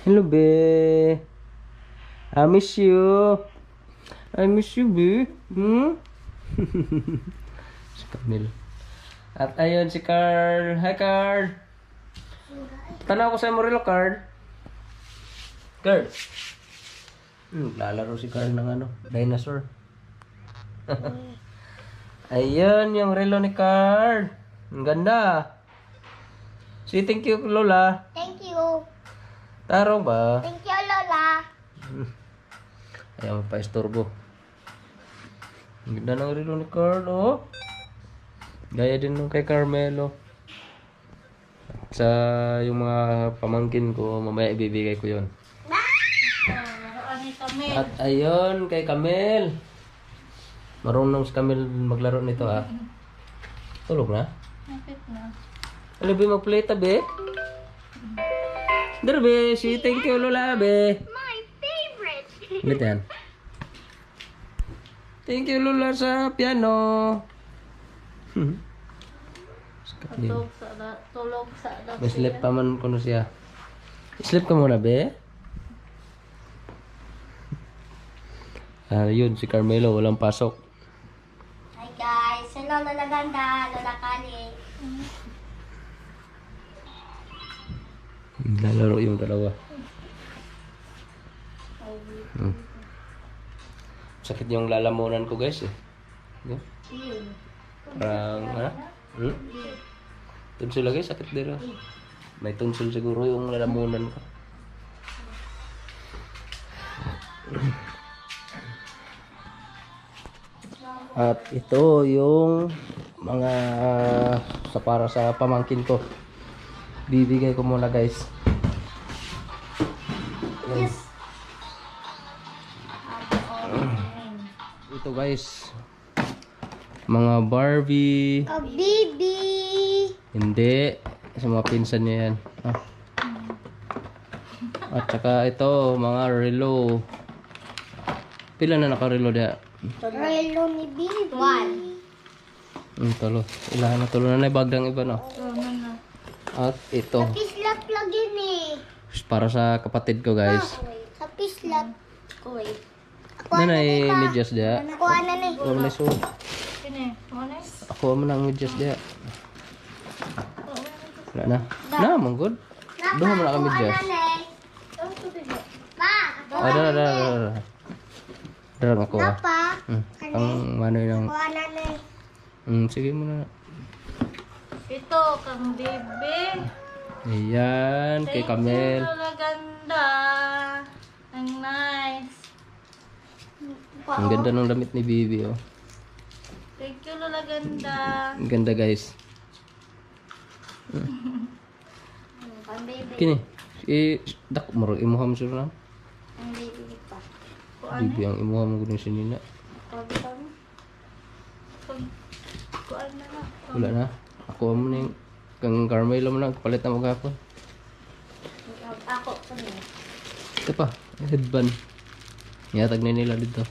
Hello, be. I miss you. I miss you, be. Si Camille. At ayun si Carl. Hi, Carl. Tanaw ko sa Morelo, Carl. Carl. Lalaro si Carl ng ano, dinosaur. Ayun, yung relo ni Carl. Ang ganda. Say thank you, Lola. Thank you. Taro ba? Thank you, Lola. Ayaw pa istorbo. Ang ganda ng relo ni Carl, oh. Gaya din nung kay Carmelo. At sa yung mga pamangkin ko, mamaya ibibigay ko yon. At ayun, kay Camille. Marunong si Camille maglaro nito, ah. Tulog na? Napit na. Ano ba mag-play ta, be? There, be. Si thank you, Lola, be. My favorite. Ulit yan. Thank you, Lola, sa piano. Tulog sa Sleep pa man ko na siya. Sleep ka muna, be. Yun, si Carmelo, walang pasok. Hi guys, hello Lola Ganda, Lola Kali. Lalaro yung dalawa. Sakit yung lalamunan ko, guys, eh. Yeah. Parang, ha? Tonsil lagi, sakit din. May tonsil siguro yung lalamunan ko. At ito yung mga para sa pamangkin ko. Bibigay ko muna, guys. Yes. Ito, guys. Mga Barbie. Oh, Bibi. Hindi. Sa mga pinsan niya yan. Ah. At saka ito, mga relo. Pila na naka-relo diya? Relo ni Bibi. One. Tulo. Ilahan na tulo na bagdang iba, no? At ito. Pislap lagi ni. Para sa kapatid ko, guys. Sa pislap. Kuy. Nanay, medyas diya. Ako ano ni? Wala na so. Kini, honest. Ako mo nang medyas diya. Wala na. Na, manggod. Duha mo na ka medyas. Pa. Dara. Dara ako, ah. Pa. Ang manoy ng... Ako ano ni? Sige mo na. Ito, kang bibi. Ayan, kay Camille. Thank you, Lola Ganda. Ang nice. Ang ganda ng damit ni Bibi, oh. Thank you, Lola Ganda. Ang ganda, guys. Pang baby. Kini. Dak, marag imuham siya na. Ang baby pa. Bibi ang imuham ko din sinina. Kuan na lang. Wala na. Ako mo na yung... Kang Carmelo mo na, palit na maghapon. Ako pa ni. Ito pa, headband. Yatag na nila dito.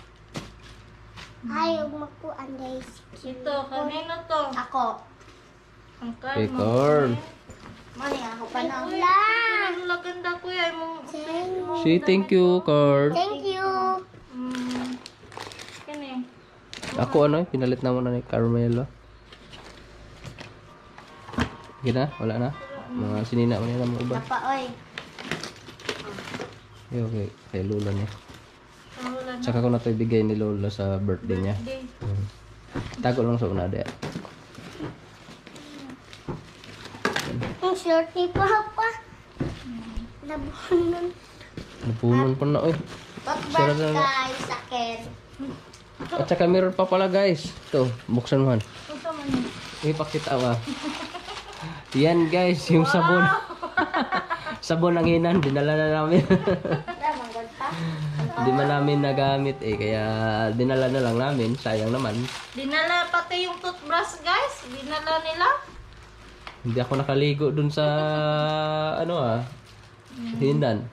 Ay, magpuan guys. Ito, kanino to? Ako. Ang Kay card mo. Carl. Mani ako pa na. Lola Ganda ko yan. Say thank you, Carl. Thank you. Kini. Ako ano, pinalit na muna ni Carmelo. Sige na, wala na. Mga sinina mo nila mga iba. Papa, oy. Okay, kay Lola niya. Lola na. Tsaka ko na ito ibigay ni Lola sa birthday niya. Day. Tago lang sa una diya. Ang short ni Papa. Nabunan. Napunon pa na, oy. Bakbas guys, akin. At saka meron pa pala, guys. Ito, buksan mo han. Ito man yun. Ipakita ba? Yan, guys, yung sabon. Sabon ng hinan, dinala na namin. Damang pa. Hindi man namin nagamit eh, kaya dinala na lang namin. Sayang naman. Dinala pati yung toothbrush, guys. Dinala nila. Hindi ako nakaligo dun sa, hinan.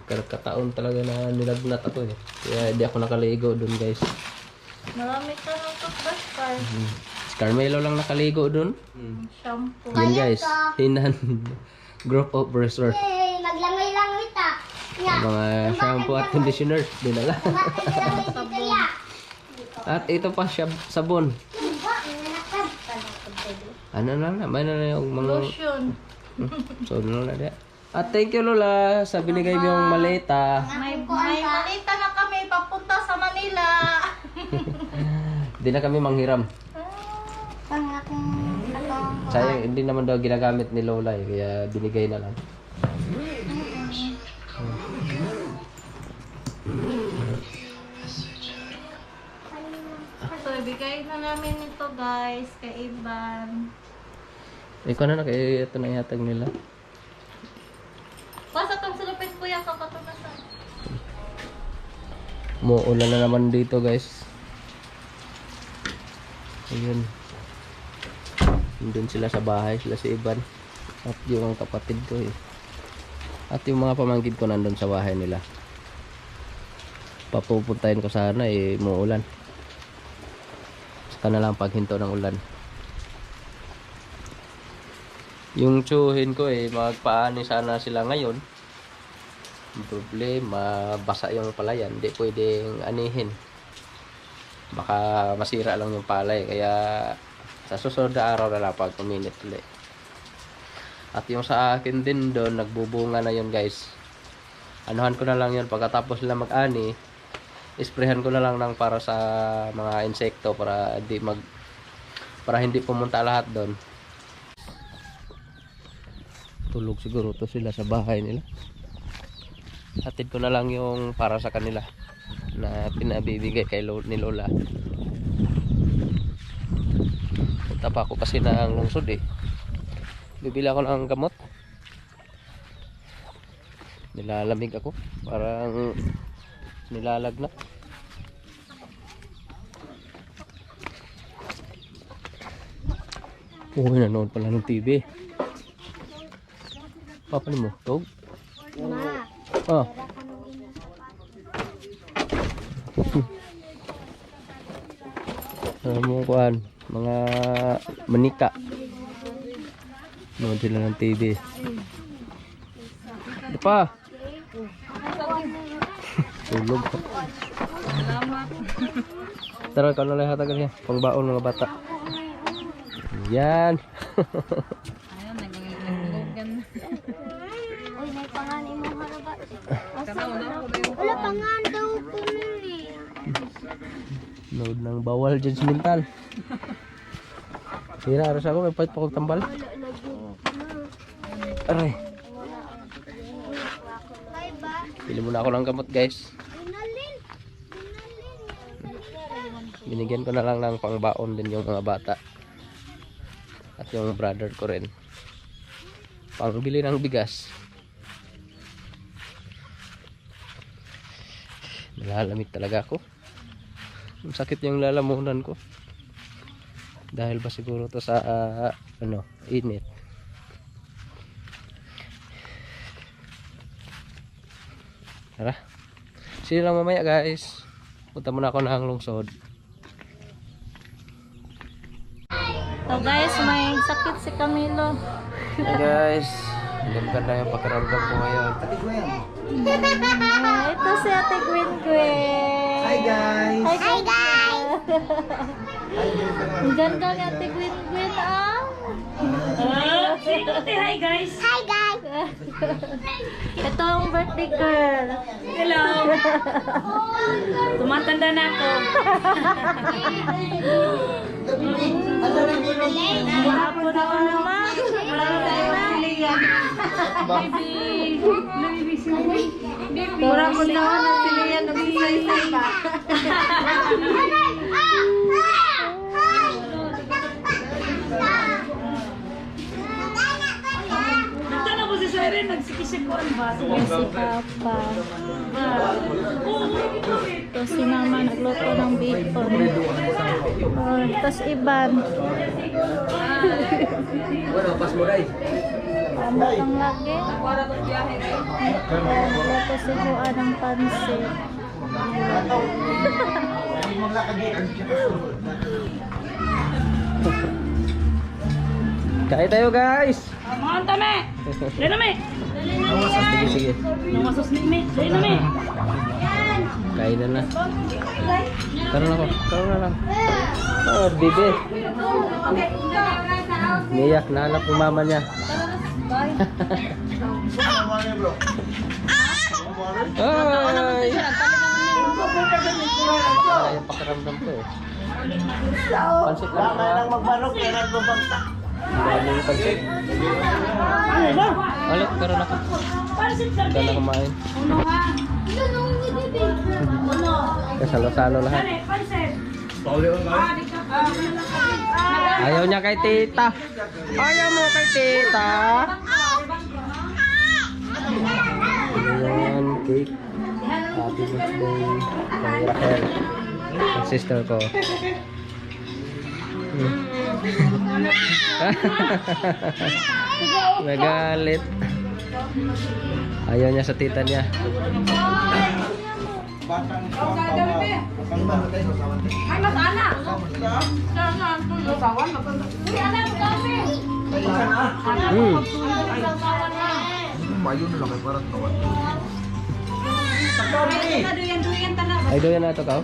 Kataon talaga na nilagnat ako eh. Kaya hindi ako nakaligo dun, guys. Marami ka ng toothbrush, Carl. Si Carmelo lang nakaligo dun. Shampoo. Yan, guys. Hinan. Group of resort. Yay! Maglangay-langay ta. Nya. Mga shampoo at conditioner. Dinala. Maglangay dito ya. At ito pa siya, sabon. Diba? Nanakad. Panakad tayo. Ano lang na, may na yung mga... Lotion. So, ano na dia. At thank you Lola sa binigay mo yung maleta. May malita na kami papunta sa Manila. Hindi na kami manghiram. Pang akong Sayang, hindi naman daw ginagamit ni Lola eh, kaya binigay na lang. So, ibigay na namin ito guys kay Ivan. Ikaw na kaya ito na ihatag nila. Basta itong sulupin kuya kakatunasan. Muulan na naman dito guys. Ayun. Nandun sila sa bahay, sila si Ivan. At yung kapatid ko eh. At yung mga pamangkin ko nandun sa bahay nila. Papupuntahin ko sana eh, muulan. Saka na lang paghinto ng ulan. Yung tsuhin ko eh, magpaani sana sila ngayon. Ang problema, basa yung palayan, hindi pwedeng anihin. Baka masira lang yung palay, kaya sa susunod na araw na lang pag uminit ulit. At yung sa akin din doon, nagbubunga na yun guys. Anuhan ko na lang yun, pagkatapos nila mag-ani, isprehan ko na lang ng para sa mga insekto para hindi pumunta lahat doon. Tulog siguro to sila sa bahay nila. Hatid ko na lang yung para sa kanila na pinabibigay kay ni Lola. Punta pa ako kasi ng lungsod eh. Bibili ako ng gamot. Nilalamig ako, parang nilalagnat. Uy, nanood pala ng TV. Papanin mo, tog? Ma. Ah. Mo kuan, mga manika. Nood sila ng TV. Ano pa? Tulog. Tara, ikaw na lang hatagan niya. Pangbaon mga bata. Yan. Uy, may pangalan mo haraba. Wala pangalan daw po nili. Nood ng bawal judgmental. Hira, aras ako. May pahit pa kong tambal. Aray. Pili muna ako ng gamot guys. Binigyan ko na lang ng pangbaon din yung mga bata. At yung brother ko rin. Pangbili ng bigas. Nalalamig talaga ako. Sakit yung lalamunan ko. Dahil ba siguro to sa init. Tara. See you lang mamaya guys. Punta muna ako ng lungsod. So guys, may sakit si Camilo. Hey guys. Hindi maganda yung pakiramdam ko ngayon. Ito si Ate Gwen Gwen. Hi guys! Hi guys! Ang ganda ni Ate Gwen Gwen ah. Hi guys. Ito ang birthday girl. Hello. Tumatanda na ako. Guwapo na ka naman. Mura ko na na sila yan. Nag-isay-say pa. Nagtanong ko si Siren, nagsikisikuan ba? Si Papa. Ito si Mama nagluto ng bacon. Tapos Iban. Bueno, pas mo dai. Ang lagi. Nagluto si Juan ng pansit. Kain tayo guys. Mga tame. Dali na me. Sige, sige. Nawasos ni me. Dali na me. Kain na. Karoon ako. Karoon na lang. Oh, bibi. Niyak, nahanap yung mama niya. Ay! Ay, yung pakiramdam ko eh. Pansit lang ba? Daming pansit. Alik, karoon ako. Pansit lang. Ganda kumain. Uno ha. Uno. Kasalo-salo lahat. Dali, pansit. Ayaw niya kay tita. Ayaw mo kay tita. Ayan, cake. Happy birthday kay Raquel. Ang sister ko. Nagalit. Ayaw niya sa tita niya. Ay, doon na ito ka.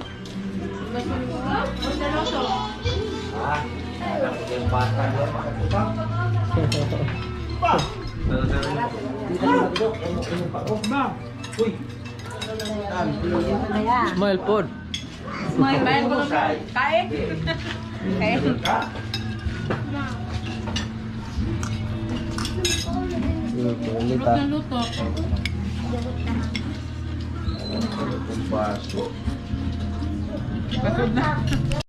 Smile food. May bayan ko lang. Kain. Kain. Ulit ah. Luto.